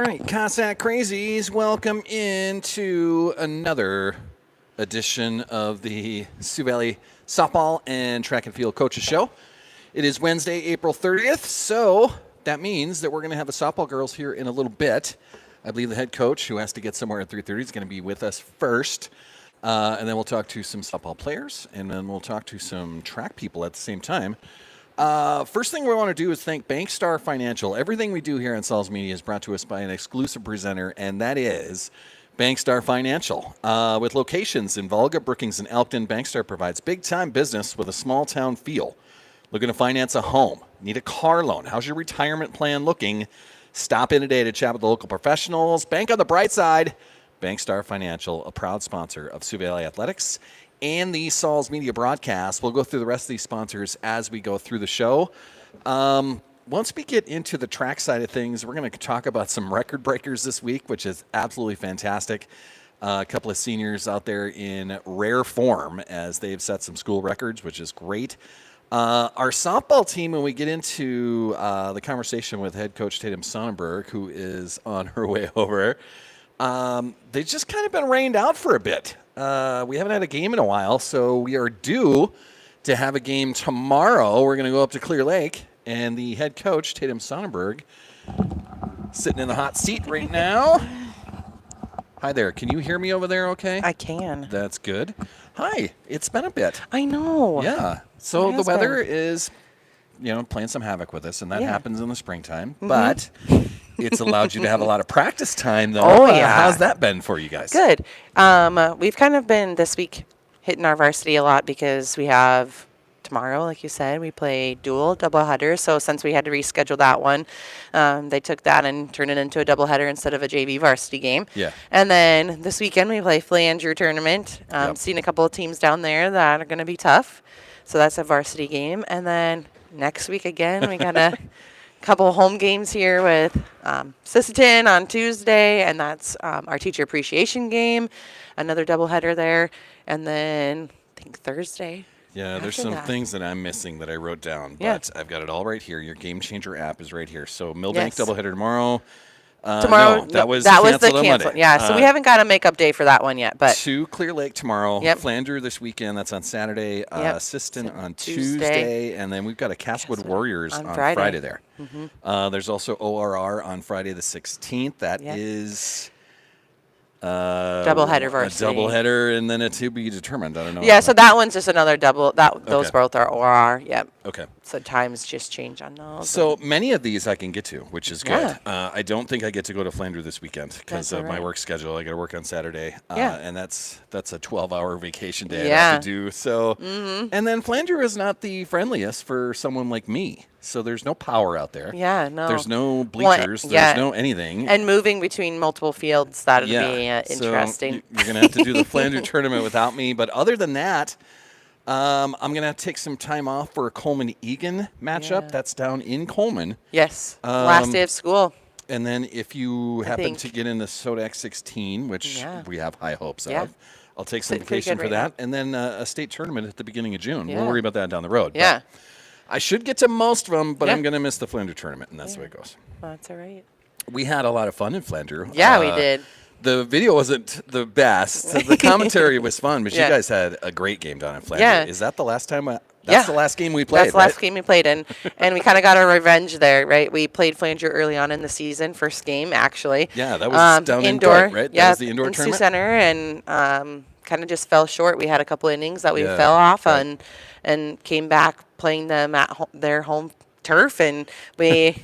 right, Cossack Crazies, welcome into another edition of the Sioux Valley Softball and Track and Field Coaches Show. It is Wednesday, April 30th, so that means that we're going to have the softball girls here in a little bit. I believe the head coach, who has to get somewhere at 3:30, is going to be with us first. And then we'll talk to some softball players, and then we'll talk to some track people at the same time. First thing we want to do is thank Bankstar Financial. Everything we do here on Sauls Media is brought to us by an exclusive presenter, and that is Bankstar Financial. With locations in Volga, Brookings, and Elkton, Bankstar provides big-time business with a small-town feel. Looking to finance a home? Need a car loan? How's your retirement plan looking? Stop in today to chat with the local professionals. Bank on the bright side. Bankstar Financial, a proud sponsor of Sioux Valley Athletics and the Sauls Media broadcast. We'll go through the rest of these sponsors as we go through the show. Once we get into the track side of things, we're going to talk about some record breakers this week, which is absolutely fantastic. A couple of seniors out there in rare form as they've set some school records, which is great. Our softball team, when we get into the conversation with head coach Tatum Sonnenberg, who is on her way over, they've just kind of been rained out for a bit. We haven't had a game in a while, so we are due to have a game tomorrow. We're going to go up to Clear Lake, and the head coach, Tatum Sonnenberg, sitting in the hot seat right now. Hi there. Can you hear me over there okay? I can. That's good. Hi. It's been a bit. I know. Yeah. So the weather is, playing some havoc with us, and that happens in the springtime. Mm-hmm. But it's allowed you to have a lot of practice time, though. Oh, yeah. How's that been for you guys? Good. We've kind of been this week hitting our varsity a lot because we have tomorrow, like you said, we play double header. So since we had to reschedule that one, they took that and turned it into a double header instead of a JV varsity game. Yeah. And then this weekend we play Flandreau tournament. Seen a couple of teams down there that are going to be tough. So that's a varsity game. And then next week again, we got a couple home games here with Sisseton on Tuesday, and that's our teacher appreciation game, another doubleheader there, and then I think Thursday. Yeah, there's some things that I'm missing that I wrote down, but I've got it all right here. Your Game Changer app is right here. So Millbank doubleheader tomorrow. Tomorrow, no, that was the canceled cancel. Yeah, so we haven't got a makeup day for that one yet. But to Clear Lake tomorrow, Flandreau this weekend. That's on Saturday. Sisseton on Tuesday, and then we've got a Castlewood Warriors on Friday there. Mm-hmm. There's also ORR on Friday the 16th. That is doubleheader varsity. A doubleheader, and then a to be determined. I don't know. Yeah, so that one's just another double. Those both are ORR. Yep. Okay. So times just change on those. So many of these I can get to, which is good. I don't think I get to go to Flandreau this weekend because of my work schedule. I got to work on Saturday, and that's a 12-hour vacation day I have to do. So, and then Flandreau is not the friendliest for someone like me. So there's no power out there. Yeah, no. There's no bleachers. There's no anything. And moving between multiple fields, that would be interesting. So you're going to have to do the Flandreau tournament without me. But other than that, I'm going to take some time off for a Coleman-Egan matchup. Yeah. That's down in Coleman. Yes, last day of school. And then if you happen to get in the Sodak 16, which we have high hopes of, I'll take some vacation for that. And then a state tournament at the beginning of June. We'll worry about that down the road. Yeah. But I should get to most of them, but I'm going to miss the Flandreau tournament, and that's the way it goes. Well, that's all right. We had a lot of fun in Flandreau. Yeah, we did. The video wasn't the best. The commentary was fun, but you guys had a great game down in Flandreau. Yeah. Is that the last time? That's the last game we played, That's the last game we played, and we kind of got our revenge there, right? We played Flandreau early on in the season, first game, actually. Yeah, that was down indoor, in Dort, right? Yeah, that was the indoor tournament? Sioux Center, and kind of just fell short. We had a couple innings that we fell off on and came back playing them at their home turf, and we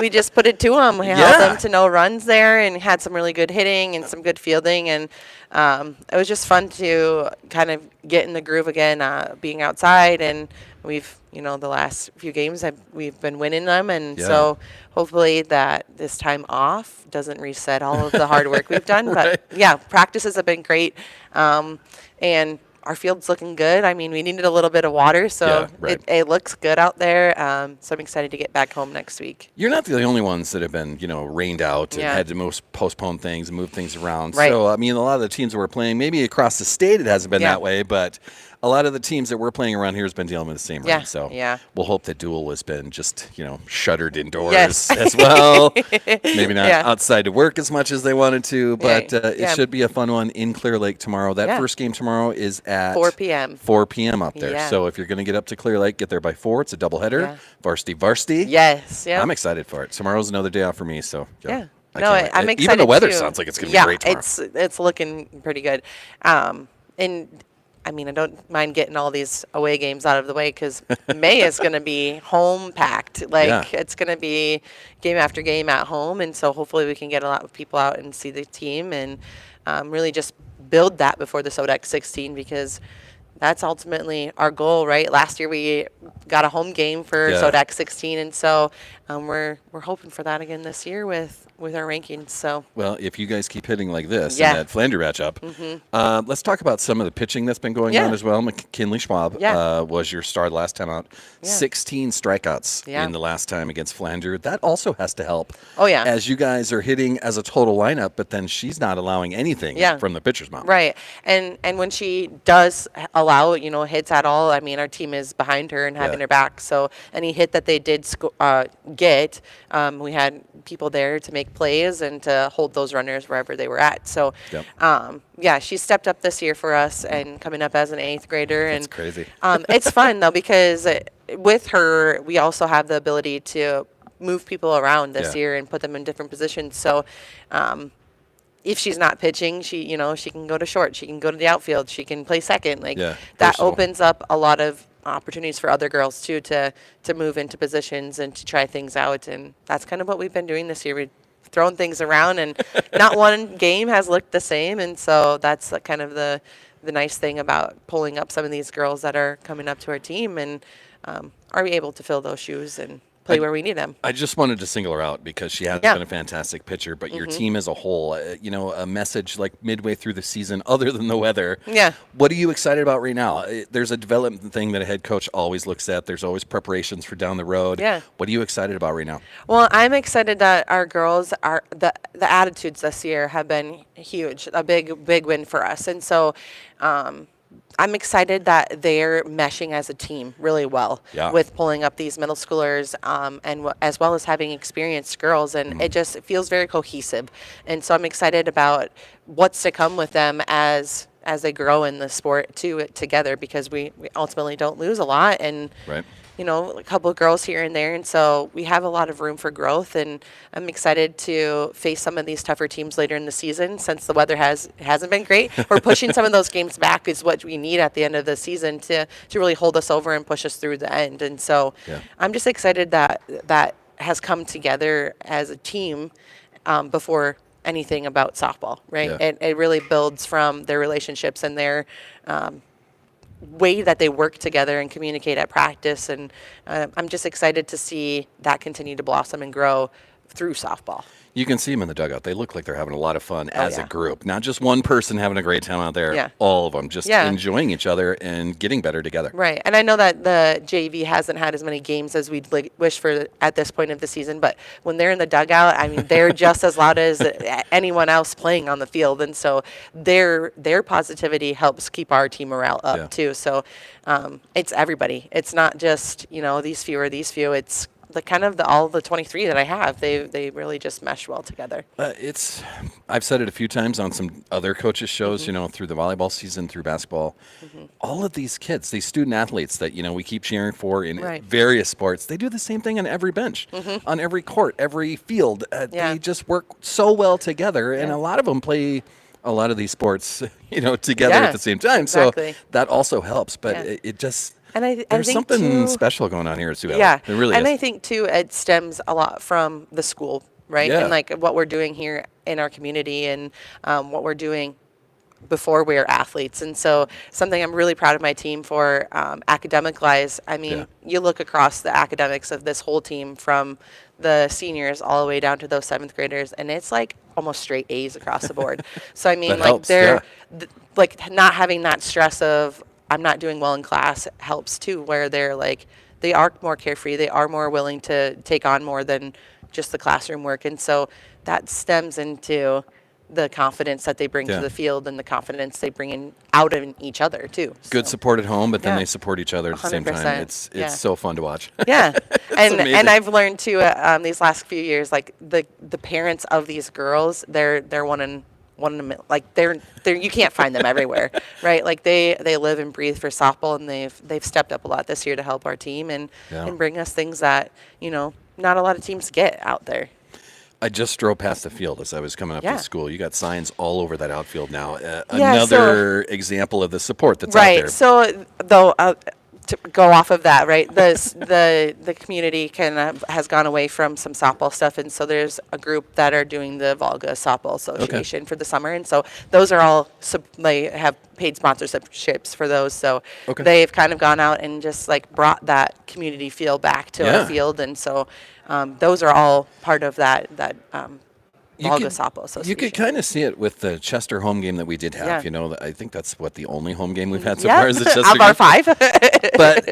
just put it to them. We held them to no runs there and had some really good hitting and some good fielding, and it was just fun to kind of get in the groove again, being outside, and we've, the last few games we've been winning them, and so hopefully that this time off doesn't reset all of the hard work we've done. But practices have been great, and our field's looking good. I mean, we needed a little bit of water, so it looks good out there. So I'm excited to get back home next week. You're not the only ones that have been, rained out and had to postpone things and move things around. Right. So, I mean, a lot of the teams that we're playing, maybe across the state it hasn't been that way, but a lot of the teams that we're playing around here has been dealing with the same Yeah, rain. So yeah. we'll hope that Dual has been just, shuttered indoors Yes. as well. Maybe not Yeah. outside to work as much as they wanted to, but Right. it Yeah. should be a fun one in Clear Lake tomorrow. That Yeah. first game tomorrow is at 4 p.m. 4 p.m. up there. Yeah. So if you're going to get up to Clear Lake, get there by 4. It's a doubleheader. Yeah. Varsity. Yes. Yeah. I'm excited for it. Tomorrow's another day off for me, so Yeah. I No, can't wait. I'm excited. Even the weather too. sounds like it's going to be great tomorrow. It's looking pretty good. And I mean, I don't mind getting all these away games out of the way because May is going to be home packed. Like Yeah. it's going to be game after game at home, and so hopefully we can get a lot of people out and see the team and really just build that before the Sodex 16 because that's ultimately our goal, right? Last year we got a home game for Yeah. Sodex 16, and so we're hoping for that again this year with our rankings. So Well, if you guys keep hitting like this Yeah. in that Flander matchup, let's talk about some of the pitching that's been going Yeah. on as well. McKinley Schwab Yeah. was your star last time out. Yeah. 16 strikeouts Yeah. in the last time against Flander. That also has to help. Oh, yeah. As you guys are hitting as a total lineup, but then she's not allowing anything Yeah. from the pitcher's mound. right, and when she does allow hits at all, I mean our team is behind her and having Yeah. her back. So any hit that they did get, we had people there to make plays and to hold those runners wherever they were at. So, Yep. yeah, she stepped up this year for us and coming up as an 8th grader. That's And crazy. it's fun though because with her, we also have the ability to move people around this Yeah. year and put them in different positions. So, if she's not pitching, she can go to short, she can go to the outfield, she can play second. Like Yeah, that versatile. opens up a lot of opportunities for other girls too to move into positions and to try things out. And that's kind of what we've been doing this year. We've thrown things around, and not one game has looked the same. And so that's kind of the nice thing about pulling up some of these girls that are coming up to our team, and are we able to fill those shoes and play where we need them. I just wanted to single her out because she has Yeah. been a fantastic pitcher, but your team as a whole, a message like midway through the season, other than the weather. Yeah. What are you excited about right now? There's a development thing that a head coach always looks at. There's always preparations for down the road. Yeah. What are you excited about right now? Well, I'm excited that our girls are the attitudes this year have been huge, a big win for us, and so I'm excited that they're meshing as a team really well Yeah. with pulling up these middle schoolers and as well as having experienced girls, and it feels very cohesive, and so I'm excited about what's to come with them as they grow in the sport together because we ultimately don't lose a lot and. Right. A couple of girls here and there. And so we have a lot of room for growth. And I'm excited to face some of these tougher teams later in the season since the weather hasn't been great. We're pushing some of those games back is what we need at the end of the season to really hold us over and push us through the end. And so Yeah. I'm just excited that has come together as a team before anything about softball, right? Yeah. It really builds from their relationships and their way that they work together and communicate at practice, and I'm just excited to see that continue to blossom and grow through softball. You can see them in the dugout. They look like they're having a lot of fun as a yeah. group. Not just one person having a great time out there. Yeah. All of them just Yeah. enjoying each other and getting better together. Right, and I know that the JV hasn't had as many games as we'd wish for at this point of the season, but when they're in the dugout, I mean, they're just as loud as anyone else playing on the field, and so their positivity helps keep our team morale up Yeah. too. So it's everybody. It's not just these few or these few. It's all the 23 that I have. They really just mesh well together. I've said it a few times on some other coaches' shows, Mm-hmm. through the volleyball season, through basketball. All of these kids, these student athletes that, we keep cheering for in Right. various sports, they do the same thing on every bench, on every court, every field. Yeah. They just work so well together, and Yeah. a lot of them play a lot of these sports, together Yeah, at the same time. exactly. So that also helps, but Yeah. it just... And I There's think something too, special going on here at Sioux Valley. Yeah, There really and is. I think too it stems a lot from the school, right? Yeah. And like what we're doing here in our community and what we're doing before we're athletes. And so something I'm really proud of my team for academic-wise. I mean, Yeah. you look across the academics of this whole team from the seniors all the way down to those 7th graders, and it's like almost straight A's across the board. So I mean, That like helps, they're yeah. like not having that stress of I'm not doing well in class helps too, where they're like, they are more carefree. They are more willing to take on more than just the classroom work. And so that stems into the confidence that they bring Yeah. to the field and the confidence they bring in out in each other too. Good So, support at home, but then Yeah. they support each other at the same time. 100%. It's Yeah. so fun to watch. Yeah, and amazing. I've learned too these last few years, like the parents of these girls, they're one in a like they're you can't find them everywhere, right? Like they live and breathe for softball, and they've stepped up a lot this year to help our team and Yeah. and bring us things that not a lot of teams get out there. I just drove past the field as I was coming up Yeah. to school. You got signs all over that outfield now. Yeah, Another example of the support that's out Right. there. So though to go off of that, right? The community has gone away from some softball stuff, and so there's a group that are doing the Volga Softball Association for the summer, and so those are all they have paid sponsorships for those. So Okay. they've kind of gone out and just like brought that community feel back to Yeah. our field, and so those are all part of that You Volga could- Softball Association. You could kind of see it with the Chester home game that we did have. Yeah. You know, I think that's what the only home game we've had so yeah, far is the Chester of our game. 5. But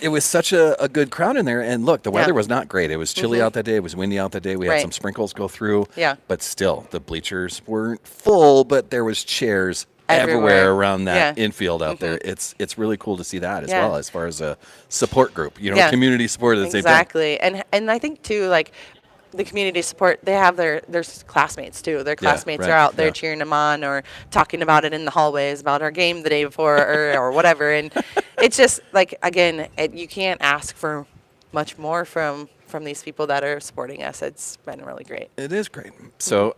it was such a good crowd in there. And look, the weather Yeah. was not great. It was chilly out that day. It was windy out that day. We had Right. some sprinkles go through. Yeah. But still, the bleachers weren't full, but there was chairs everywhere Everywhere. around that Yeah. Mm-hmm. infield out there. It's really cool to see that as Yeah. well, as far as a support group. You know, Yeah. community support at the same time. Exactly, and I think too, like the community support, they have their classmates too. Their classmates right, are out there yeah. cheering them on or talking about it in the hallways about our game the day before or whatever. And it's just like again, you can't ask for much more from these people that are supporting us. It's been really great. It is great. So,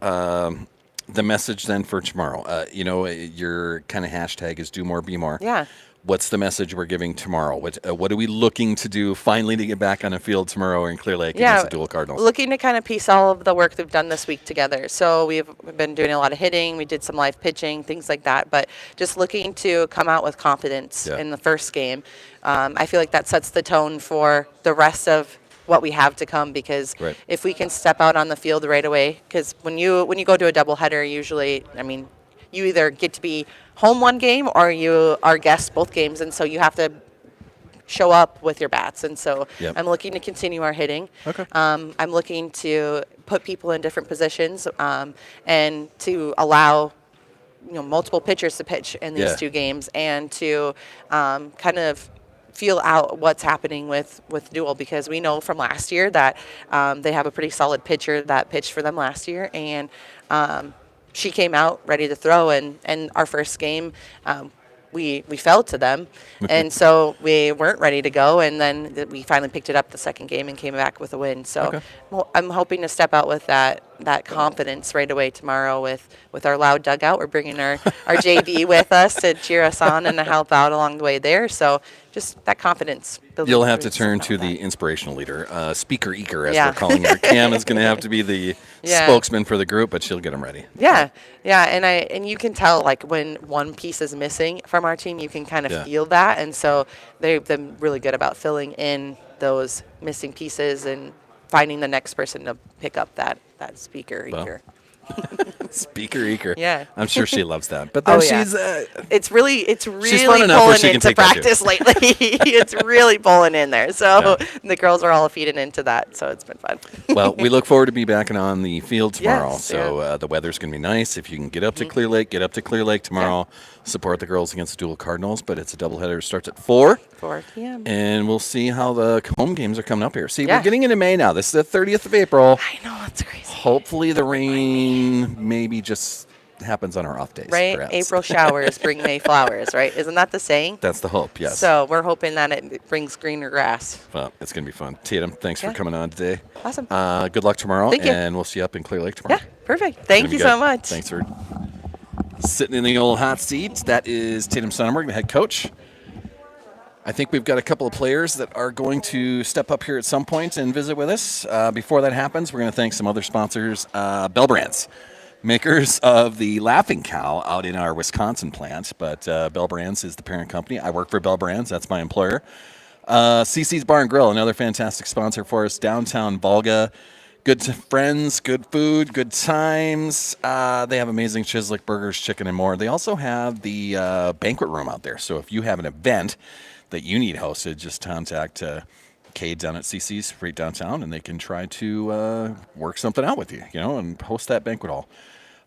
the message then for tomorrow, your kind of hashtag is do more, be more. Yeah. What's the message we're giving tomorrow? What are we looking to do finally to get back on a field tomorrow in Clear Lake against the Dual Cardinals? Looking to kind of piece all of the work we've done this week together. So we've been doing a lot of hitting. We did some live pitching, things like that. But just looking to come out with confidence Yeah. in the first game. I feel like that sets the tone for the rest of what we have to come, because Right. if we can step out on the field right away, because when you go to a doubleheader, usually, I mean, you either get to be home one game or you are guests both games, and so you have to show up with your bats. And so Yep. I'm looking to continue our hitting. Okay. I'm looking to put people in different positions and to allow multiple pitchers to pitch in these Yeah. 2 games, and to kind of feel out what's happening with Dual, because we know from last year that they have a pretty solid pitcher that pitched for them last year, and she came out ready to throw, and our first game we fell to them, and so we weren't ready to go, and then we finally picked it up the second game and came back with a win. So Okay. I'm hoping to step out with that confidence right away tomorrow with our loud dugout. We're bringing our JV with us to cheer us on and to help out along the way there. So just that confidence. building You'll have to through turn stuff to like the that. inspirational leader, Speaker Eaker, as Yeah. we're calling her. Cam is going to have to be the Yeah. spokesman for the group, but she'll get them ready. Yeah, and you can tell like when one piece is missing from our team, you can kind of Yeah. feel that, and so they've been really good about filling in those missing pieces and finding the next person to pick up that speaker. Well, Eaker. Speaker Eaker. Yeah. I'm sure she loves that. But Oh, then yeah. she's It's really fun enough where pulling she can into take that too. practice lately. It's really pulling in there. So the girls are all feeding into that. So it's been fun. well, we look forward to be back on the field tomorrow. Yes, So the weather's going to be nice. If you can get up to Clear Lake, get up to Clear Lake tomorrow. Support the girls against the Dual Cardinals. But it's a doubleheader. It starts at 4. 4 p.m. And we'll see how the home games are coming up here. See, Yeah. we're getting into May now. This is the 30th of April. I know, it's crazy. Hopefully the rain maybe just happens on our off days. Right? perhaps. April showers bring May flowers, right? Isn't that the saying? That's the hope, yes. So we're hoping that it brings greener grass. Well, it's going to be fun. Tatum, thanks for Yeah. coming on today. Awesome. Good luck tomorrow, Thank you. and we'll see you up in Clear Lake tomorrow. Yeah, perfect. Gonna Thank be you good. so much. Thanks for sitting in the old hot seat. That is Tatum Sonnenberg, the head coach. I think we've got a couple of players that are going to step up here at some point and visit with us. Before that happens, we're going to thank some other sponsors. Bell Brands, makers of the Laughing Cow out in our Wisconsin plant. But Bell Brands is the parent company. I work for Bell Brands. That's my employer. CC's Bar and Grill, another fantastic sponsor for us. Downtown Volga. Good friends, good food, good times. They have amazing Chislik burgers, chicken, and more. They also have the banquet room out there. So if you have an event that you need hosted, just contact Cade down at CC's right downtown, and they can try to work something out with you, and host that banquet hall.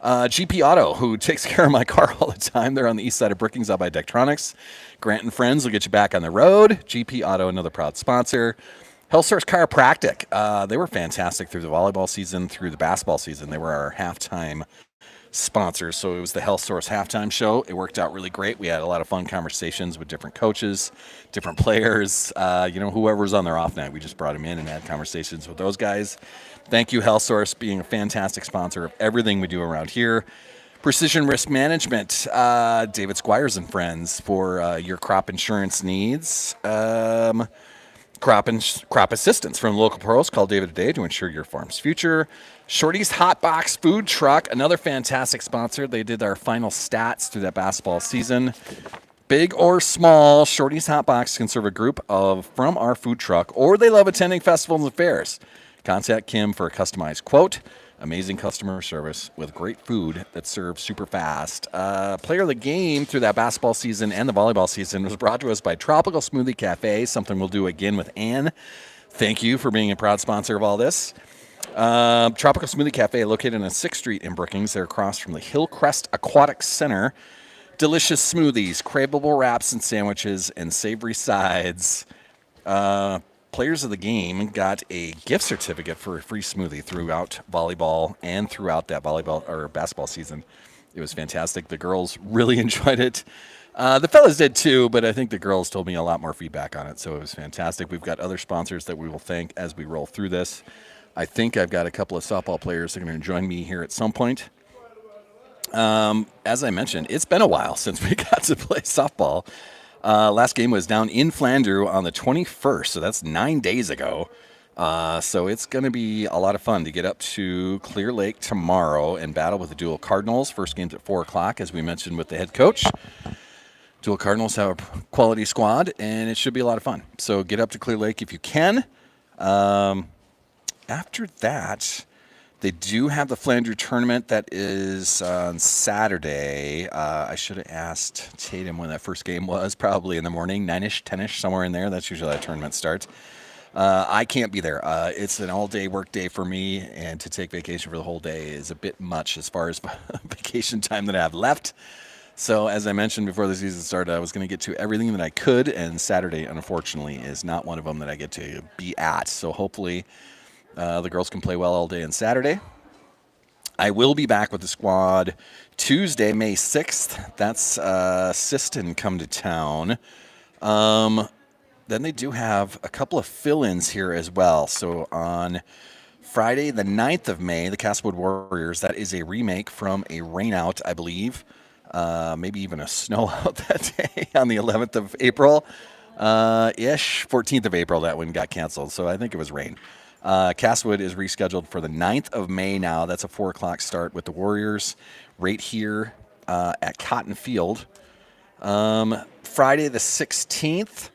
GP Auto, who takes care of my car all the time. They're on the east side of Brookings out by Dectronics. Grant and Friends will get you back on the road. GP Auto, another proud sponsor. Health Source Chiropractic. They were fantastic through the volleyball season, through the basketball season. They were our halftime sponsors. So it was the Health Source halftime show. It worked out really great. We had a lot of fun conversations with different coaches, different players, whoever was on their off night. We just brought them in and had conversations with those guys. Thank you, Health Source, being a fantastic sponsor of everything we do around here. Precision Risk Management, David Squires and Friends for your crop insurance needs. Crop assistance from local pros. Call David today to ensure your farm's future. Shorty's Hot Box Food Truck, another fantastic sponsor. They did our final stats through that basketball season. Big or small, Shorty's Hot Box can serve a group from our food truck, or they love attending festivals and fairs. Contact Kim for a customized quote. Amazing customer service with great food that serves super fast. Player of the game through that basketball season and the volleyball season was brought to us by Tropical Smoothie Cafe, something we'll do again with Ann. Thank you for being a proud sponsor of all this. Tropical Smoothie Cafe, located on 6th Street in Brookings. They're across from the Hillcrest Aquatic Center. Delicious smoothies, craveable wraps and sandwiches, and savory sides. Players of the game got a gift certificate for a free smoothie throughout volleyball and throughout that volleyball or basketball season. It was fantastic. The girls really enjoyed it. The fellas did too, but I think the girls told me a lot more feedback on it, so it was fantastic. We've got other sponsors that we will thank as we roll through this. I think I've got a couple of softball players that are going to join me here at some point. As I mentioned, it's been a while since we got to play softball. Last game was down in Flandreau on the 21st, so that's 9 days ago. So it's going to be a lot of fun to get up to Clear Lake tomorrow and battle with the Dual Cardinals. First game's at 4 o'clock, as we mentioned with the head coach. Dual Cardinals have a quality squad, and it should be a lot of fun. So get up to Clear Lake if you can. After that, they do have the Flandreau tournament that is on Saturday. I should have asked Tatum when that first game was, probably in the morning, 9-ish, 10-ish, somewhere in there. That's usually how that tournament starts. I can't be there. It's an all-day work day for me, and to take vacation for the whole day is a bit much as far as vacation time that I have left. So as I mentioned before the season started, I was going to get to everything that I could, and Saturday, unfortunately, is not one of them that I get to be at. So hopefully the girls can play well all day on Saturday. I will be back with the squad Tuesday, May 6th. That's Siston come to town. Then they do have a couple of fill-ins here as well. So on Friday, the 9th of May, the Castlewood Warriors, that is a remake from a rainout, I believe. Maybe even a snow out that day on the 11th of April. 14th of April, that one got canceled. So I think it was rain. Castlewood is rescheduled for the 9th of May now. That's a 4 o'clock start with the Warriors right here at Cotton Field. Friday the 16th,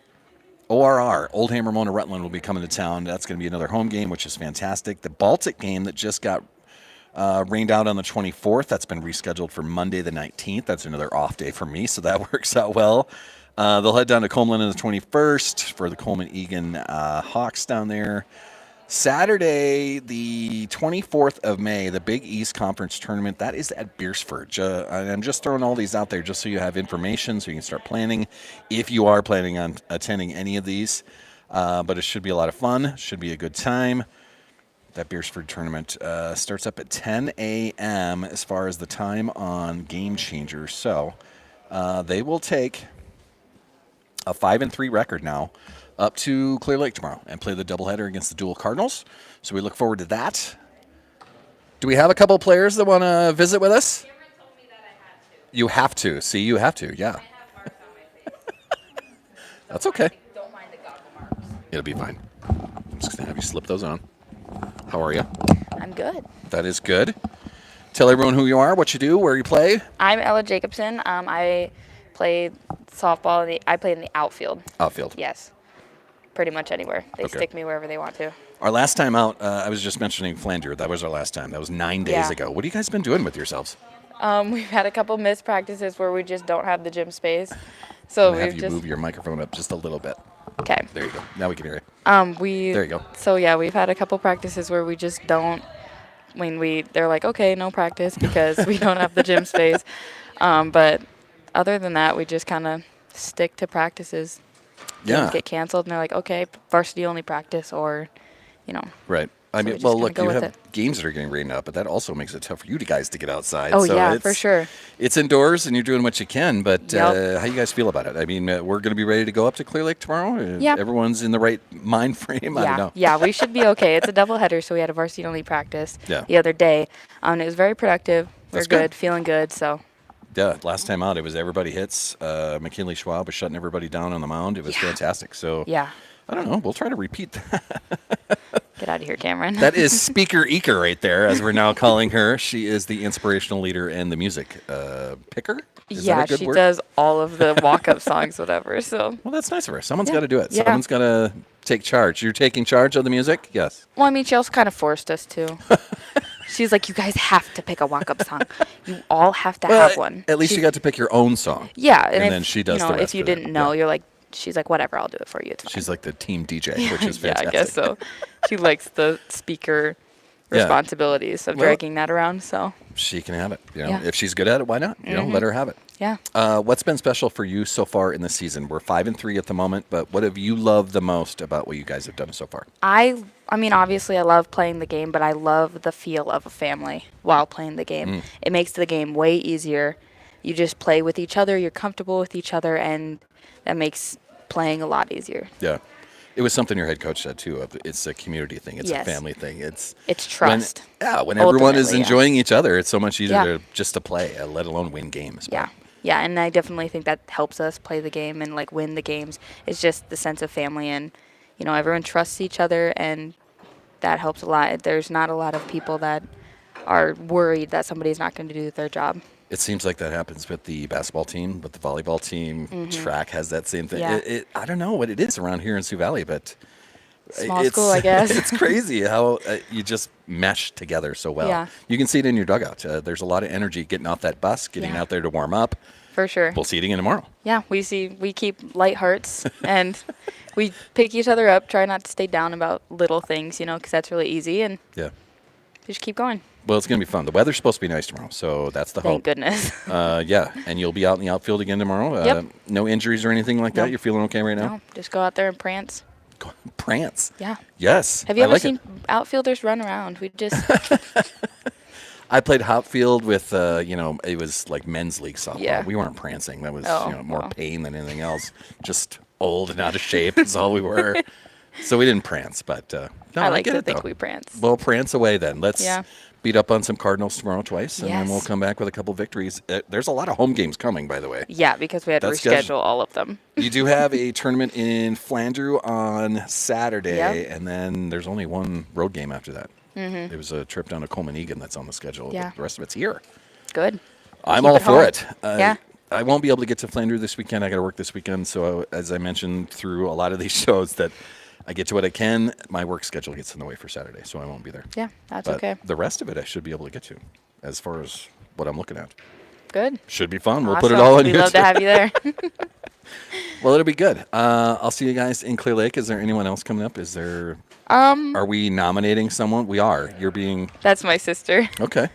ORR, Oldham Ramona Rutland, will be coming to town. That's going to be another home game, which is fantastic. The Baltic game that just got rained out on the 24th, that's been rescheduled for Monday the 19th. That's another off day for me, so that works out well. They'll head down to Coleman on the 21st for the Coleman-Egan Hawks down there. Saturday, the 24th of May, the Big East Conference Tournament, that is at Beersford. I'm just throwing all these out there just so you have information so you can start planning if you are planning on attending any of these. But it should be a lot of fun. Should be a good time. That Beersford Tournament starts up at 10 a.m. as far as the time on Game Changer. So they will take a 5-3 record now up to Clear Lake tomorrow and play the doubleheader against the Dual Cardinals. So we look forward to that. Do we have a couple of players that want to visit with us? Cameron told me that I had to. You have to. See, you have to, yeah. I have marks on my face. That's okay. Don't mind the goggle marks. It'll be fine. I'm just going to have you slip those on. How are you? I'm good. That is good. Tell everyone who you are, what you do, where you play. I'm Ella Jacobson. I play softball. I play in the outfield. Outfield. Yes. Pretty much anywhere. They Okay. stick me wherever they want to. Our last time out, I was just mentioning Flandreau. That was our last time. That was 9 days Yeah. ago. What have you guys been doing with yourselves? We've had a couple missed practices where we just don't have the gym space. I'm So going to have we've you just move your microphone up just a little bit. okay. There you go. Now we can hear you. We There you go. So yeah, we've had a couple practices where we just don't I mean, they're like, okay, no practice because we don't have the gym space. But other than that, we just kind of stick to practices. Yeah. Games get canceled, and they're like, okay, varsity only practice, or, Right. I So we mean, just well, kinda look, go you with have games that are getting rained out, but that also makes it tough for you guys to get outside. Oh, so yeah, for sure. It's indoors and you're doing what you can, but Yep. how you guys feel about it? I mean, we're going to be ready to go up to Clear Lake tomorrow. Yeah. Everyone's in the right mind frame. I don't know. Yeah, we should be okay. It's a doubleheader, so we had a varsity only practice Yeah. the other day. It was very productive. We're That's good. good, feeling good. So Yeah, last time out, it was everybody hits. McKinley Schwab was shutting everybody down on the mound. It was fantastic. So yeah, I don't know. We'll try to repeat that. get out of here, Cameron. That is Speaker Eaker right there, as we're now calling her. She is the inspirational leader and the music picker. Is that yeah, a good she word? does all of the walk-up songs, whatever. So, Well, that's nice of her. Someone's Yeah. got to do it. Yeah. Someone's got to take charge. You're taking charge of the music? Yes. well, I mean, she also kind of forced us to. She's like, you guys have to pick a walk-up song. You all have to have one. At least She's- you got to pick your own song. Yeah, and if, then she does you know, the rest if you of it. didn't know, Yeah. you're like, she's like, whatever, I'll do it for you. It's fine. She's like the team DJ, which is yeah, fantastic. I guess so. She likes the speaker Yeah. responsibilities of Well- dragging that around. So, She can have it. You know, Yeah. if she's good at it, why not? You know, let her have it. yeah. What's been special for you so far in the season? We're 5-3 at the moment, but what have you loved the most about what you guys have done so far? I mean, obviously, I love playing the game, but I love the feel of a family while playing the game. It makes the game way easier. You just play with each other, you're comfortable with each other, and that makes playing a lot easier. Yeah. It was something your head coach said too. It's a community thing. It's Yes. a family thing. It's trust. when everyone is Ultimately, yeah. enjoying each other, it's so much easier Yeah. to just to play, let alone win games. Yeah. Yeah, and I definitely think that helps us play the game and like win the games. It's just the sense of family, and everyone trusts each other, and that helps a lot. There's not a lot of people that are worried that somebody's not going to do their job. It seems like that happens with the basketball team, with the volleyball team. Track has that same thing. Yeah. I don't know what it is around here in Sioux Valley, but Small it's, school, I guess. It's crazy how you just mesh together so well. Yeah. You can see it in your dugout. There's a lot of energy getting off that bus, getting Yeah. out there to warm up. For sure. We'll see it again tomorrow. Yeah, we keep light hearts and we pick each other up, try not to stay down about little things, because that's really easy, and Yeah. just keep going. Well, it's going to be fun. The weather's supposed to be nice tomorrow, so that's the Thank hope. goodness. Yeah, and you'll be out in the outfield again tomorrow. Yep. No injuries or anything like that. Nope. You're feeling okay right now? No, just go out there and prance. Prance. Yeah. Yes. Have you I ever like seen it. outfielders run around? We just I played outfield with, it was like men's league softball. Yeah. We weren't prancing. That was Oh, more well. pain than anything else. Just old and out of shape is all we were. So we didn't prance, but no, I like get to it, think though. we prance. We'll prance away then. Let's Yeah. beat up on some Cardinals tomorrow twice, and then we'll Yes. come back with a couple victories. There's a lot of home games coming, by the way. Yeah, because we had to That's good. reschedule all of them. You do have a tournament in Flandreau on Saturday, Yep. and then there's only one road game after that. There was a trip down to Coleman Egan that's on the schedule. Mm-hmm. Yeah. But the rest of it's here. Good. I'm Keep all it for home. it. Yeah. I won't be able to get to Flandreau this weekend. I got to work this weekend. So as I mentioned through a lot of these shows, that I get to what I can. My work schedule gets in the way for Saturday, so I won't be there. Yeah, that's But okay. the rest of it, I should be able to get to, as far as what I'm looking at. Good. Should be fun. We'll put it Awesome. all on We'd YouTube. love to have you there. Well, it'll be good. I'll see you guys in Clear Lake. Is there anyone else coming up? Is there? Are we nominating someone? We are. You're being That's my sister. okay.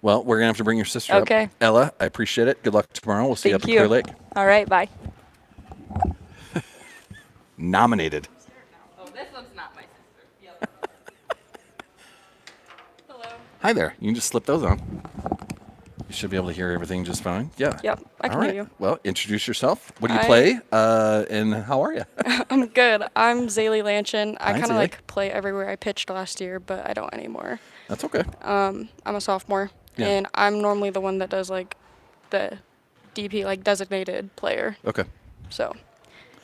Well, we're gonna have to bring your sister Okay. up. Ella, I appreciate it. Good luck tomorrow. We'll see you up Thank in you. Clear Lake. All right, bye. Nominated. Oh, this one's not my sister. Hello. Hi there. You can just slip those on. You should be able to hear everything just fine. Yeah. Yep, I can All hear right. you. Well, introduce yourself. What do you Hi. play? And how are you? I'm good. I'm Zaylee Lanchin. I Hi, kind Zaylee. of like play everywhere. I pitched last year, but I don't anymore. That's okay. I'm a sophomore, Yeah. and I'm normally the one that does like the DP, like designated player. Okay. So,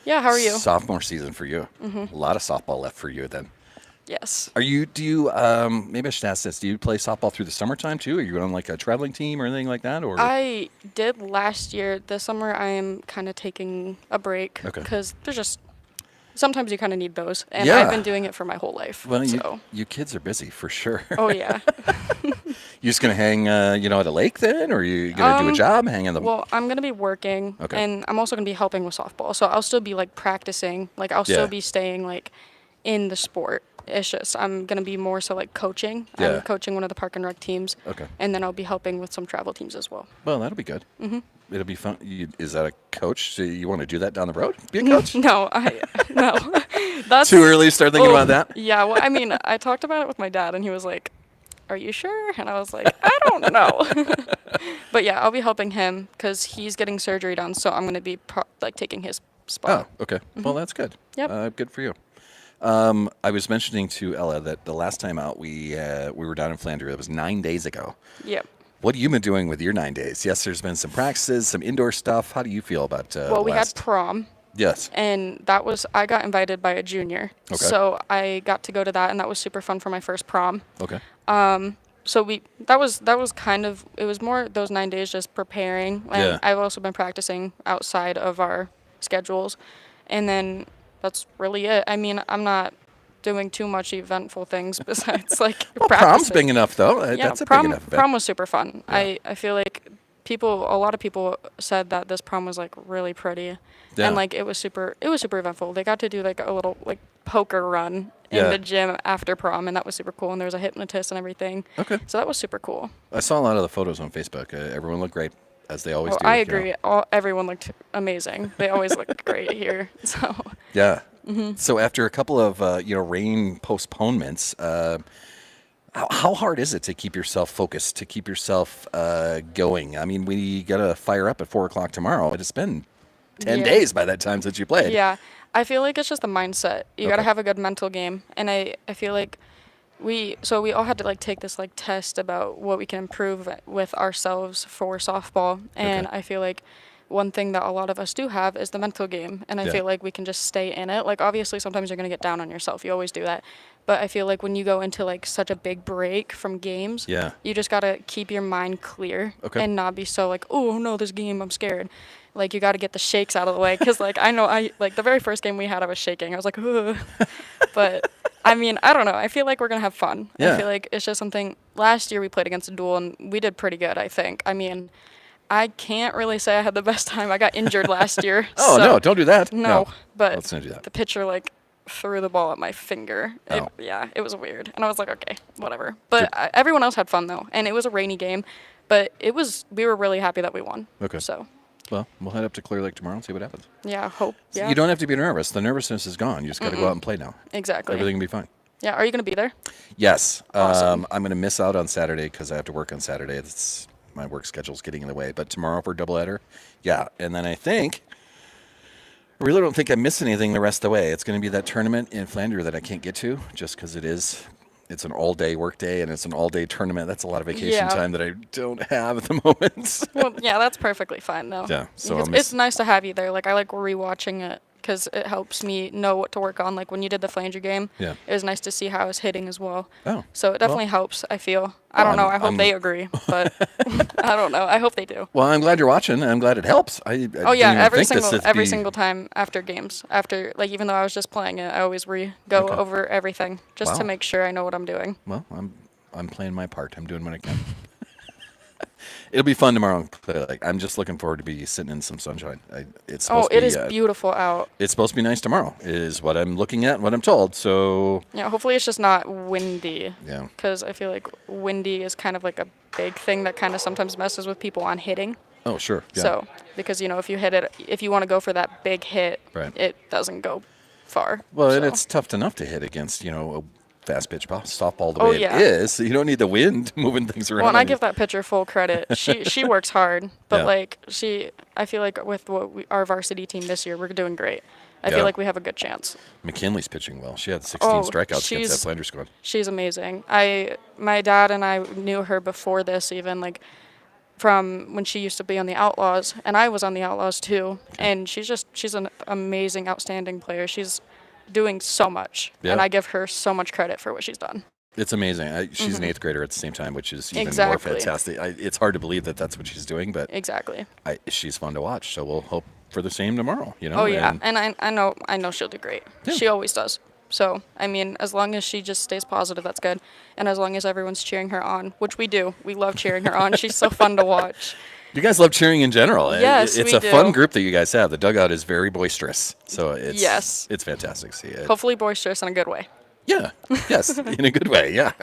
yeah, how are you? Sophomore season for you. A lot of softball left for you then. Yes. Do you, maybe I should ask this. Do you play softball through the summertime too? Are you on like a traveling team or anything like that? Or I did last year. This summer, I am kind of taking a break Okay. because there's just sometimes you kind of need those, and Yeah. I've been doing it for my whole life. well, so. you kids are busy for sure. Oh yeah. You just gonna hang, at a lake then, or are you gonna do a job, hang in the? Well, I'm gonna be working, Okay. and I'm also gonna be helping with softball. So I'll still be like practicing. Like I'll Yeah. still be staying like in the sport. It's just I'm gonna be more so like coaching. Yeah. I'm coaching one of the park and rec teams. Okay. And then I'll be helping with some travel teams as well. Well, that'll be good. Mm-hmm. It'll be fun. Is that a coach? So you want to do that down the road? Be a coach? No, no. That's Too early to start thinking Oh, about that? Yeah, well, I mean, I talked about it with my dad, and he was like, "Are you sure?" And I was like, "I don't know." But yeah, I'll be helping him because he's getting surgery done, so I'm gonna be like taking his spot. Oh, okay. Well, that's good. Yep. Good for you. I was mentioning to Ella that the last time out we were down in Flanders. It was 9 days ago. Yep. What have you been doing with your 9 days? Yes, there's been some practices, some indoor stuff. How do you feel about Well, we had last? prom, Yes. and I got invited by a junior, Okay. so I got to go to that, and that was super fun for my first prom. Okay. So that was kind of, it was more those 9 days just preparing, and Yeah. I've also been practicing outside of our schedules, and then that's really it. I mean, I'm not doing too much eventful things besides like Well, practicing. prom's big enough, though. Yeah, That's a prom, big enough event. prom was super fun. I feel like a lot of people said that this prom was like really pretty, Yeah. and like it was super eventful. They got to do like a little like poker run in Yeah. the gym after prom, and that was super cool. And there was a hypnotist and everything. Okay. So that was super cool. I saw a lot of the photos on Facebook. Everyone looked great, as they always Oh, do. I you know. agree. Everyone looked amazing. They always look great here. So Yeah. Mm-hmm. So after a couple of rain postponements, how hard is it to keep yourself focused, to keep yourself going? I mean, we gotta fire up at 4 o'clock tomorrow. It's been 10 Yeah. days by that time since you played. yeah, I feel like it's just a mindset. You gotta Okay. have a good mental game, and I feel like we all had to like take this like test about what we can improve with ourselves for softball, and Okay. I feel like one thing that a lot of us do have is the mental game, and I Yeah. feel like we can just stay in it. Like obviously sometimes you're gonna get down on yourself. You always do that. But I feel like when you go into like such a big break from games, Yeah. you just gotta keep your mind clear Okay. and not be so like, oh no, this game, I'm scared. Like you gotta get the shakes out of the way, because like I know I like the very first game we had, I was shaking. I was like, ugh. But I mean, I don't know. I feel like we're gonna have fun. Yeah. I feel like it's just something. Last year we played against a duel and we did pretty good, I think. I mean, I can't really say I had the best time. I got injured last year. Oh, so- no, don't do that. No, but let's not do that. the pitcher like threw the ball at my finger. Oh. It was weird, and I was like, okay, whatever. But everyone else had fun though, and it was a rainy game, but we were really happy that we won. Okay. So Well, we'll head up to Clear Lake tomorrow and see what happens. yeah, hope. Yeah. You don't have to be nervous. The nervousness is gone. You just got to go out and play now. Exactly. Everything will be fine. Yeah. Are you gonna be there? Yes. Awesome. I'm going to miss out on Saturday because I have to work on Saturday. It's my work schedule's getting in the way. But tomorrow for doubleheader, yeah. And then I really don't think I miss anything the rest of the way. It's going to be that tournament in Flanders that I can't get to just because it's an all-day work day and it's an all-day tournament. That's a lot of vacation Yeah. time that I don't have at the moment. Well, yeah, that's perfectly fine though. Yeah, so Because I'll miss- it's nice to have you there. Like I like rewatching it because it helps me know what to work on. Like when you did the Flanger game, Yeah. it was nice to see how I was hitting as well. Oh, So it definitely helps. I feel. I Well, don't know. I I'm- hope they agree, but I don't know. I hope they do. Well, I'm glad you're watching. I'm glad it helps. I Oh didn't yeah, even every think this single would every be- single time after games, after like even though I was just playing it, I always go Okay. over everything just to Wow. make sure I know what I'm doing. Well, I'm playing my part. I'm doing what I can. It'll be fun tomorrow. Like, I'm just looking forward to be sitting in some sunshine. It's Oh, supposed it to is be, beautiful out. It's supposed to be nice tomorrow. Is what I'm looking at, what I'm told. So Yeah, hopefully it's just not windy. yeah, Because I feel like windy is kind of like a big thing that kind of sometimes messes with people on hitting. oh sure, yeah. So, because, if you hit it, if you want to go for that big hit, Right. it doesn't go far. Well, and So- it's tough enough to hit against a fast pitch softball the Oh, way yeah. it is. So you don't need the wind moving things around. Well, and I mean, give that pitcher full credit. She works hard, but Yeah. I feel like with our varsity team this year, we're doing great. I Yeah. feel like we have a good chance. McKinley's pitching well. She had 16 Oh, strikeouts against she's- that Flanders squad. She's amazing. My dad and I knew her before this, even like from when she used to be on the Outlaws, and I was on the Outlaws too. And she's an amazing, outstanding player. She's doing so much, Yeah. and I give her so much credit for what she's done. It's amazing. She's an 8th grader at the same time, which is even more Exactly. fantastic. It's hard to believe that that's what she's doing, but Exactly. she's fun to watch. So we'll hope for the same tomorrow. Oh yeah, and- and I know she'll do great. Yeah. She always does. So I mean, as long as she just stays positive, that's good. And as long as everyone's cheering her on, which we do, we love cheering her on. She's so fun to watch. You guys love cheering in general. Yes, it's we a fun do. group that you guys have. The dugout is very boisterous, so it's Yes. it's fantastic to see it. Hopefully boisterous in a good way. Yeah. Yes. In a good way. Yeah.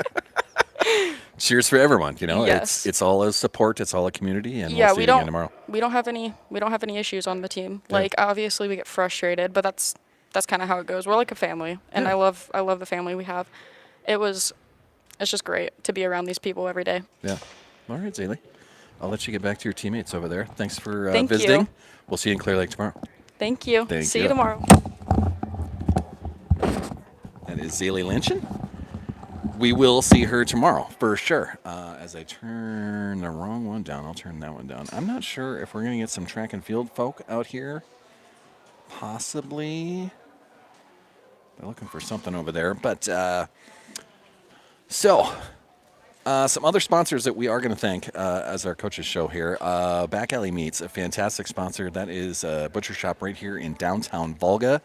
Cheers for everyone. Yes. It's all a support. It's all a community, and Yeah, we'll see you again tomorrow. we don't have any issues on the team. Yeah. Like obviously we get frustrated, but that's kind of how it goes. We're like a family, and Yeah. I love the family we have. It's just great to be around these people every day. Yeah. All right, Zaylee. I'll let you get back to your teammates over there. Thanks for Thank visiting. you. We'll see you in Clear Lake tomorrow. Thank you. Thank See you. you tomorrow. That is Zaylee Lynchen. We will see her tomorrow for sure. As I turn the wrong one down, I'll turn that one down. I'm not sure if we're going to get some track and field folk out here. Possibly. They're looking for something over there. But some other sponsors that we are going to thank as our coaches show here. Back Alley Meats, a fantastic sponsor. That is a butcher shop right here in downtown Volga.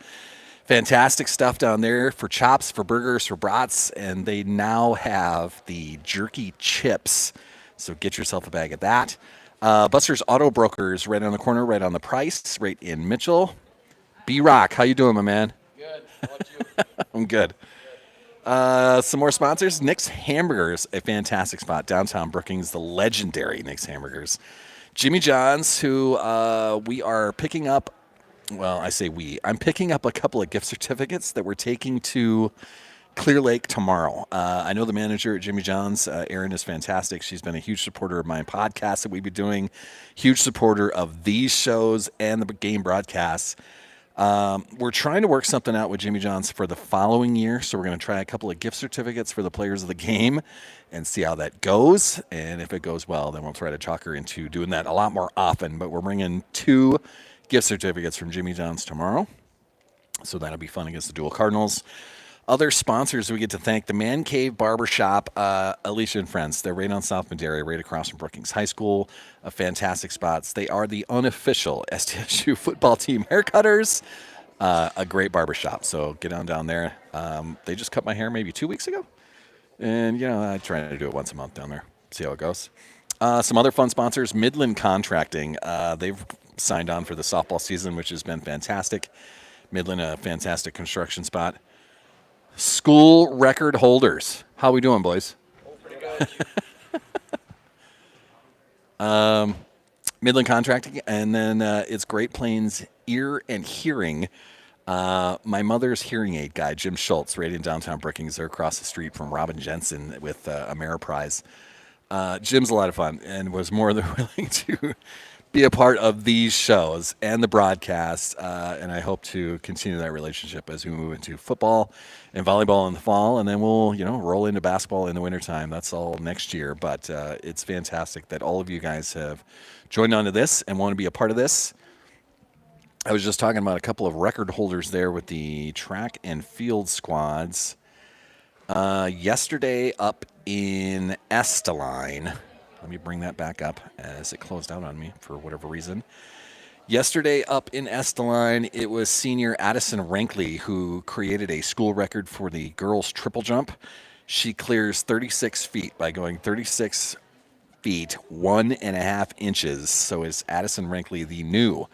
Fantastic stuff down there for chops, for burgers, for brats, and they now have the jerky chips. So get yourself a bag of that. Buster's Auto Brokers, right on the corner, right on the price, right in Mitchell. B-Rock, how you doing, my man? Good. How about you? I'm good. Some more sponsors. Nick's Hamburgers, a fantastic spot. Downtown Brookings, the legendary Nick's Hamburgers. Jimmy John's, who we are picking up. Well, I say we. I'm picking up a couple of gift certificates that we're taking to Clear Lake tomorrow. I know the manager at Jimmy John's, Erin, is fantastic. She's been a huge supporter of my podcast that we've been doing, huge supporter of these shows and the game broadcasts. We're trying to work something out with Jimmy John's for the following year, so we're going to try a couple of gift certificates for the players of the game and see how that goes. And if it goes well, then we'll try to talk her into doing that a lot more often. But we're bringing 2 gift certificates from Jimmy John's tomorrow, so that'll be fun against the Dual Cardinals. Other sponsors we get to thank: the Man Cave Barbershop, Alicia and Friends. They're right on South Madera, right across from Brookings High School. Fantastic spots. They are the unofficial STSU football team haircutters. A great barbershop, so get on down there. They just cut my hair maybe 2 weeks ago, and I try to do it once a month down there. See how it goes. Some other fun sponsors: Midland Contracting. They've signed on for the softball season, which has been fantastic. Midland, a fantastic construction spot. School record holders. How we doing, boys? Oh, pretty good. Midland Contracting, and then it's Great Plains Ear and Hearing. My mother's hearing aid guy, Jim Schultz, right in downtown Brookings. They're across the street from Robin Jensen with Ameriprise. Jim's a lot of fun and was more than willing to be a part of these shows and the broadcasts, and I hope to continue that relationship as we move into football and volleyball in the fall, and then we'll roll into basketball in the wintertime. That's all next year, but it's fantastic that all of you guys have joined on to this and want to be a part of this. I was just talking about a couple of record holders there with the track and field squads. Yesterday up in Esteline. Let me bring that back up as it closed out on me for whatever reason. Yesterday up in Esteline, it was senior Addison Rankley who created a school record for the girls triple jump. She clears 36 feet by going 36 feet, 1.5 inches. So is Addison Rankley the new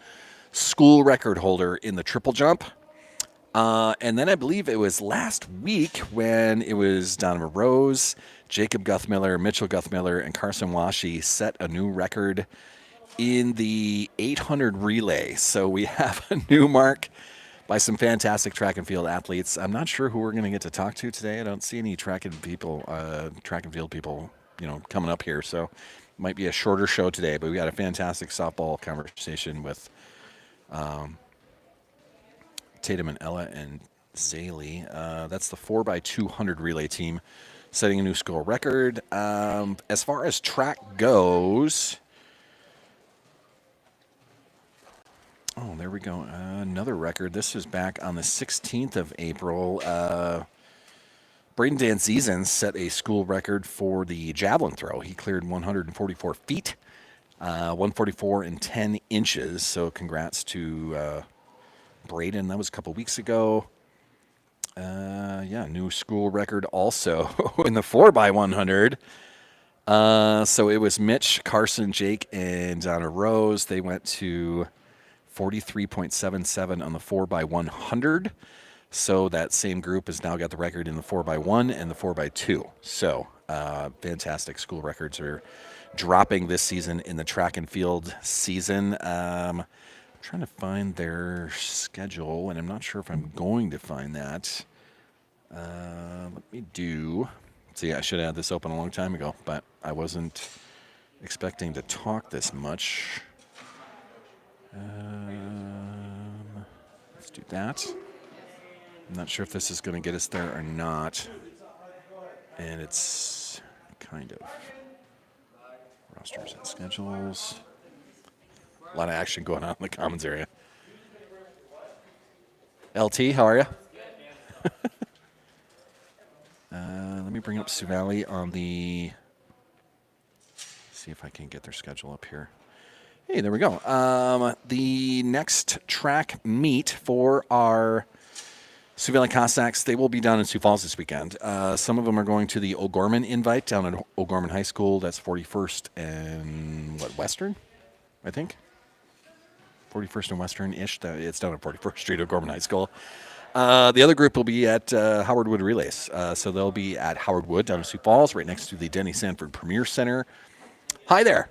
school record holder in the triple jump. And then I believe it was last week when it was Donovan Rose, Jacob Guthmiller, Mitchell Guthmiller, and Carson Washi set a new record in the 800 relay. So we have a new mark by some fantastic track and field athletes. I'm not sure who we're going to get to talk to today. I don't see any track and field people, coming up here. So it might be a shorter show today, but we got a fantastic softball conversation with Tatum and Ella and Zaylee. That's the 4x200 relay team setting a new school record. As far as track goes, oh, there we go. Another record. This was back on the 16th of April. Braden Danzizen set a school record for the javelin throw. He cleared 144 feet, 144 and 10 inches. So congrats to Braden. That was a couple weeks ago. New school record also in the 4x100. So it was Mitch, Carson, Jake, and Donna Rose. They went to 43.77 on the 4x100. So that same group has now got the record in the 4x1 and the 4x2. So fantastic. School records are dropping this season in the track and field season. I'm trying to find their schedule, and I'm not sure if I'm going to find that. Let me do. See, I should have had this open a long time ago, but I wasn't expecting to talk this much. Let's do that. I'm not sure if this is going to get us there or not. And it's kind of rosters and schedules. A lot of action going on in the commons area. LT, how are you? Let me bring up Sioux Valley on the. See if I can get their schedule up here. Hey, there we go. The next track meet for our Sioux Valley Cossacks, they will be down in Sioux Falls this weekend. Some of them are going to the O'Gorman Invite down at O'Gorman High School. That's 41st and Western, I think. 41st and Western-ish. It's down at 41st Street, O'Gorman High School. The other group will be at Howard Wood Relays. So they'll be at Howard Wood down in Sioux Falls, right next to the Denny Sanford Premier Center. Hi there.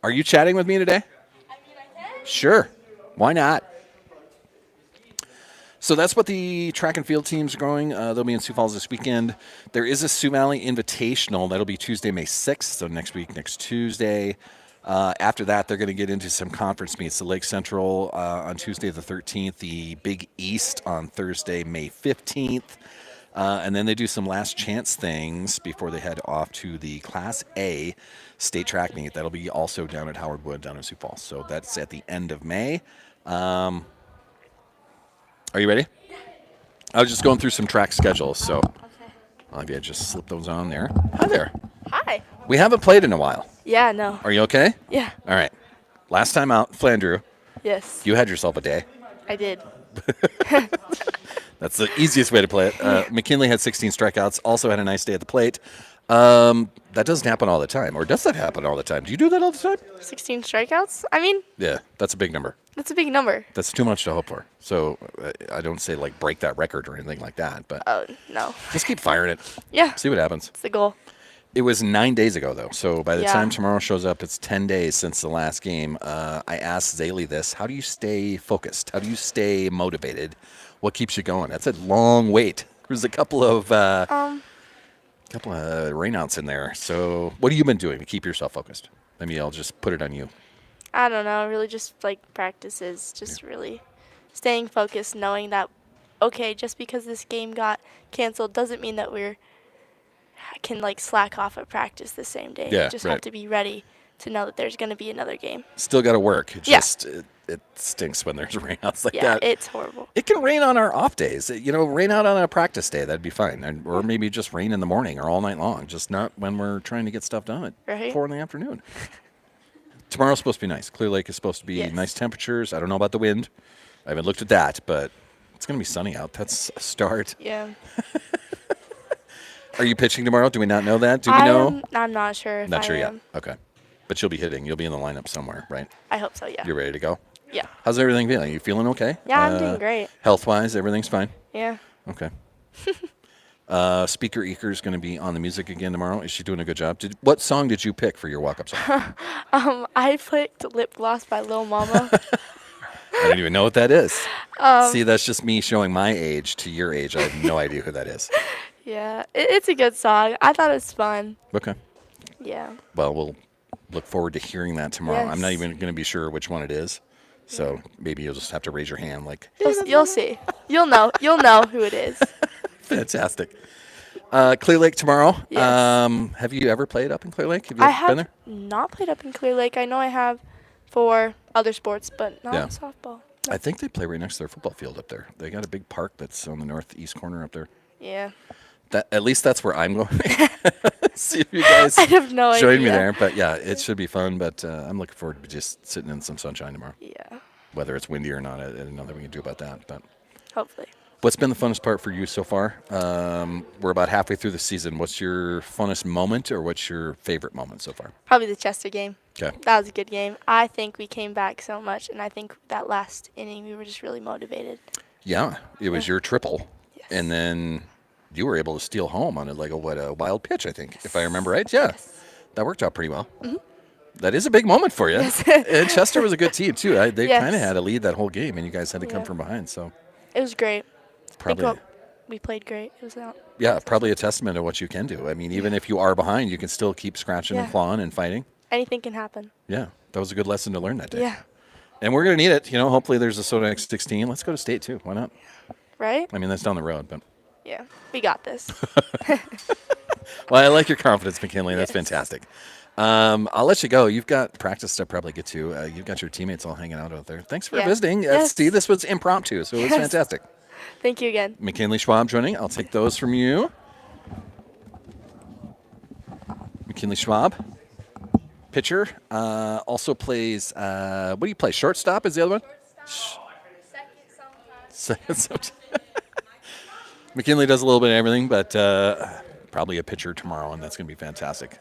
Are you chatting with me today? I mean, I can. Sure. Why not? So that's what the track and field teams are going. They'll be in Sioux Falls this weekend. There is a Sioux Valley Invitational. That'll be Tuesday, May 6th, so next week, next Tuesday. After that, they're going to get into some conference meets. The Lake Central on Tuesday the 13th, the Big East on Thursday, May 15th. And then they do some last chance things before they head off to the Class A state track meet. That'll be also down at Howard Wood down in Sioux Falls. So that's at the end of May. Are you ready? I was just going through some track schedules, so I'll have you just slip those on there. Hi there. Hi. We haven't played in a while. Yeah, no. Are you okay? Yeah. All right. Last time out, Flandreau, Yes. you had yourself a day. I did. That's the easiest way to play it. McKinley had 16 strikeouts, also had a nice day at the plate. That doesn't happen all the time. Or does that happen all the time? Do you do that all the time? 16 strikeouts? I mean, Yeah, that's a big number. that's a big number. That's too much to hope for. So I don't say like break that record or anything like that, but Oh, no. just keep firing it. Yeah. See what happens. It's the goal. It was 9 days ago, though. So by the Yeah. time tomorrow shows up, it's 10 days since the last game. I asked Zaylee this. How do you stay focused? How do you stay motivated? What keeps you going? That's a long wait. There's a couple of rainouts in there. So what have you been doing to keep yourself focused? Maybe I'll just put it on you. I don't know. Really just like practices. Just really staying focused, knowing that, okay, just because this game got canceled doesn't mean that can like slack off at practice the same day. Yeah, You just right. have to be ready to know that there's going to be another game. Still got to work. It Yeah. just it stinks when there's rainouts like Yeah, that. it's horrible. It can rain on our off days. Rain out on a practice day. That'd be fine. Or maybe just rain in the morning or all night long. Just not when we're trying to get stuff done at Right. 4 in the afternoon. Tomorrow's supposed to be nice. Clear Lake is supposed to be Yes. nice temperatures. I don't know about the wind. I haven't looked at that, but it's going to be sunny out. That's a start. Yeah. Are you pitching tomorrow? Do we not know that? Do we know? I'm not sure if Not I sure yet. am. Okay. But you'll be hitting. You'll be in the lineup somewhere, right? I hope so, yeah. You're ready to go? Yeah. How's everything feeling? You feeling okay? Yeah, I'm doing great. Health-wise, everything's fine? Yeah. Okay. Speaker Eaker is going to be on the music again tomorrow. Is she doing a good job? What song did you pick for your walk-up song? I picked Lip Gloss by Lil Mama. I don't even know what that is. See, that's just me showing my age to your age. I have no idea who that is. Yeah, it's a good song. I thought it was fun. Okay. Yeah. Well, we'll look forward to hearing that tomorrow. I'm not Yes. even going to be sure which one it is. So maybe you'll just have to raise your hand like, You'll see. You'll know. You'll know who it is. fantastic. Clear Lake tomorrow. Yes. Have you ever played up in Clear Lake? Have you I ever been have there? not played up in Clear Lake. I know I have for other sports, but not Yeah. softball. I think they play right next to their football field up there. They got a big park that's on the northeast corner up there. Yeah. At least that's where I'm going. See if you guys I have no idea. join me there. But yeah, it should be fun. But I'm looking forward to just sitting in some sunshine tomorrow. Yeah. Whether it's windy or not, I don't know that we can do about that. But Hopefully. what's been the funnest part for you so far? We're about halfway through the season. What's your funnest moment or what's your favorite moment so far? Probably the Chester game. Okay. That was a good game. I think we came back so much, and I think that last inning we were just really motivated. Yeah, it was your triple, and then you were able to steal home on a wild pitch, I think, if I remember right. Yeah, that worked out pretty well. That is a big moment for you. Yes. And Chester was a good team too. They Yes. kind of had a lead that whole game, and you guys had to come Yeah. from behind. So It was great. probably, We played great. It was out. yeah, probably a testament to what you can do. I mean, even if you are behind, you can still keep scratching and Yeah. clawing and fighting. Anything can happen. Yeah, that was a good lesson to learn that day. Yeah. And we're going to need it. Hopefully there's a Soda X16. Let's go to state too. Why not? Right? I mean, that's down the road, but. Yeah. We got this. Well, I like your confidence, McKinley. That's fantastic. I'll let you go. You've got practice to probably get to. You've got your teammates all hanging out there. Thanks for Yeah. visiting. Yes. See, this was impromptu, so it was Yes. fantastic. Thank you again. McKinley Schwab joining. I'll take those from you. McKinley Schwab, pitcher, also plays. What do you play? Shortstop is the other one. Second. McKinley does a little bit of everything, but probably a pitcher tomorrow, and that's going to be fantastic.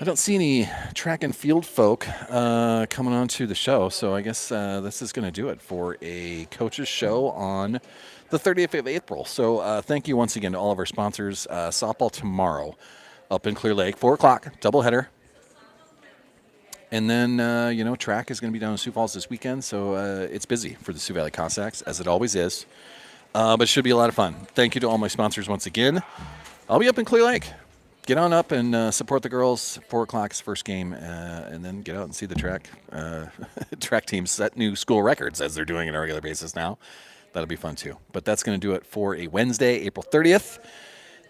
I don't see any track and field folk coming on to the show, so I guess this is going to do it for a coaches show on the 30th of April. So thank you once again to all of our sponsors. Softball tomorrow up in Clear Lake, 4 o'clock, doubleheader. And then, track is going to be down in Sioux Falls this weekend, so it's busy for the Sioux Valley Cossacks, as it always is. But it should be a lot of fun. Thank you to all my sponsors once again. I'll be up in Clear Lake. Get on up and support the girls. 4 o'clock's first game, and then get out and see the track. Track teams set new school records, as they're doing on a regular basis now. That'll be fun, too. But that's going to do it for a Wednesday, April 30th.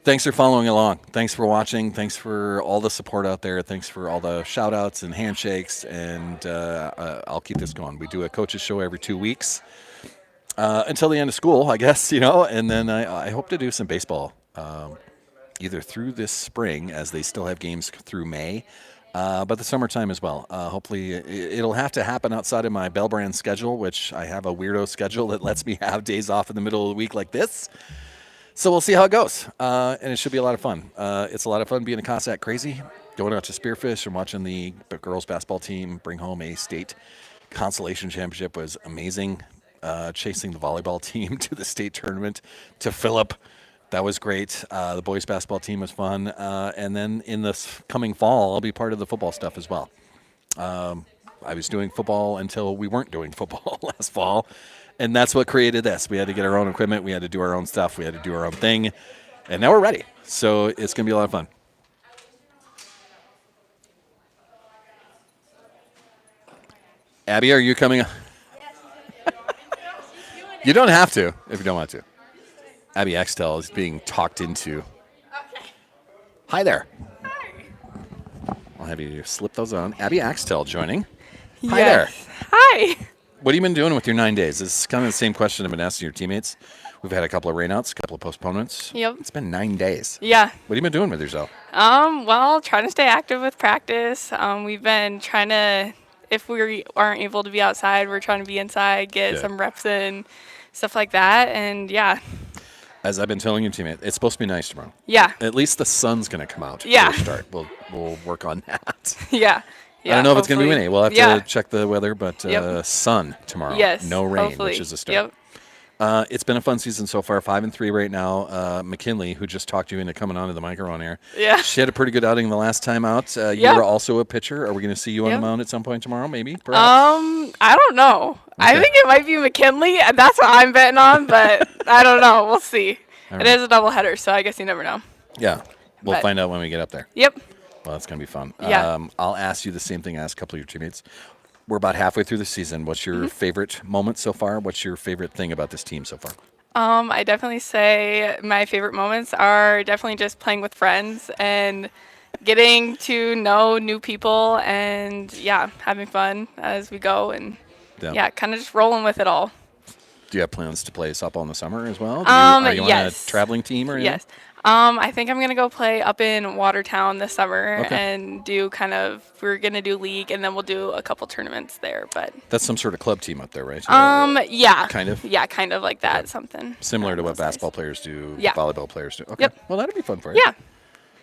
Thanks for following along. Thanks for watching. Thanks for all the support out there. Thanks for all the shout-outs and handshakes. And I'll keep this going. We do a coaches show every 2 weeks until the end of school, I guess, And then I hope to do some baseball either through this spring, as they still have games through May, but the summertime as well. Hopefully it'll have to happen outside of my Bell Brand schedule, which I have a weirdo schedule that lets me have days off in the middle of the week like this. So we'll see how it goes, and it should be a lot of fun. It's a lot of fun being a Cossack crazy, going out to Spearfish and watching the girls basketball team bring home a state consolation championship was amazing. Chasing the volleyball team to the state tournament to Phillip, that was great. The boys basketball team was fun, and then in this coming fall, I'll be part of the football stuff as well. I was doing football until we weren't doing football last fall. And that's what created this. We had to get our own equipment. We had to do our own stuff. We had to do our own thing. And now we're ready. So it's going to be a lot of fun. Abby, are you coming? You don't have to if you don't want to. Abby Axtell is being talked into. Okay. Hi there. Hi. I'll have you slip those on. Abby Axtell joining. Hi Yes. there. Hi. What have you been doing with your 9 days? This is kind of the same question I've been asking your teammates. We've had a couple of rainouts, a couple of postponements. Yep. It's been 9 days. Yeah. What have you been doing with yourself? Well, trying to stay active with practice. We've been trying to, if we aren't able to be outside, we're trying to be inside, get Yeah. some reps in, stuff like that. And yeah. As I've been telling your teammate, it's supposed to be nice tomorrow. Yeah. At least the sun's going to come out. Yeah. For a start. We'll work on that. Yeah. Yeah. I don't know if it's going to be hopefully. windy. We'll have Yeah. to check the weather, but Yep. sun tomorrow. Yes. No rain, hopefully. which is a start. Yep. It's been a fun season so far. 5-3 right now. McKinley, who just talked you into coming onto the microphone here. Yeah. She had a pretty good outing the last time out. You Yeah. were also a pitcher. Are we going to see you on the Yep. mound at some point tomorrow? Maybe. Perhaps? I don't know. I Okay. think it might be McKinley. And that's what I'm betting on, but I don't know. We'll see. All It right. is a doubleheader, so I guess you never know. Yeah. We'll But- find out when we get up there. Yep. Well, that's going to be fun. Yeah. I'll ask you the same thing I asked a couple of your teammates. We're about halfway through the season. What's your Mm-hmm. favorite moment so far? What's your favorite thing about this team so far? I definitely say my favorite moments are definitely just playing with friends and getting to know new people and yeah, having fun as we go and yeah, kind of just rolling with it all. Do you have plans to play softball in the summer as well? Are you on yes. a traveling team or anything? Yes. I think I'm gonna go play up in Watertown this summer Okay. and do we're gonna do league and then we'll do a couple tournaments there. But That's some sort of club team up there, right? yeah, Kind of? yeah, kind of like that, something Similar to what along those lines. basketball players do, Yeah. volleyball players do. Okay. Yep. Well, that'd be fun for you. Yeah.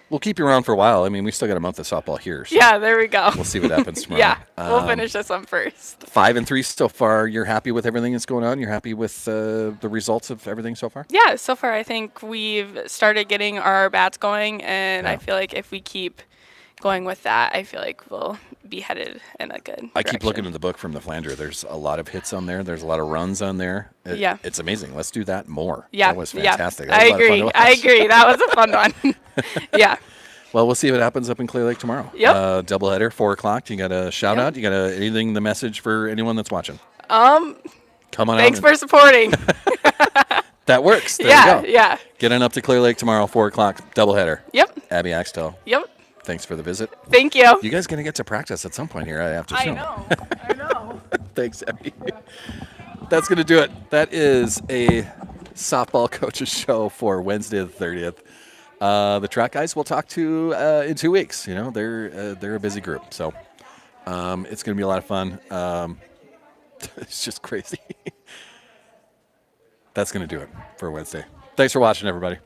we'll keep you around for a while. I mean, we still got a month of softball here. So Yeah, there we go. we'll see what happens tomorrow. Yeah, we'll finish this one first. 5-3 so far. You're happy with everything that's going on? You're happy with the results of everything so far? Yeah, so far I think we've started getting our bats going, and Yeah. I feel like if we keep going with that, I feel like we'll be headed in a good I keep direction. looking at the book from the Flanger. There's a lot of hits on there. There's a lot of runs on there. Yeah. It's amazing. Let's do that more. Yeah, That was fantastic. Yeah. That was I a lot of fun agree. to I watch. agree. That was a fun one. Yeah. Well, we'll see what happens up in Clear Lake tomorrow. Yep. Doubleheader, 4 o'clock. You got a shout Yep. out? You got anything, the message for anyone that's watching? Come on Thanks out. for supporting. That works. There Yeah. you go. Yeah. Get on up to Clear Lake tomorrow, 4 o'clock. Doubleheader. Yep. Abby Axtell, Yep. thanks for the visit. Thank you. You guys going to get to practice at some point here, I have to I assume. know. I know. Thanks, Abby. That's going to do it. That is a softball coaches show for Wednesday the 30th. The track guys we'll talk to in 2 weeks. You know, they're a busy group. So it's going to be a lot of fun. It's just crazy. That's going to do it for Wednesday. Thanks for watching, everybody.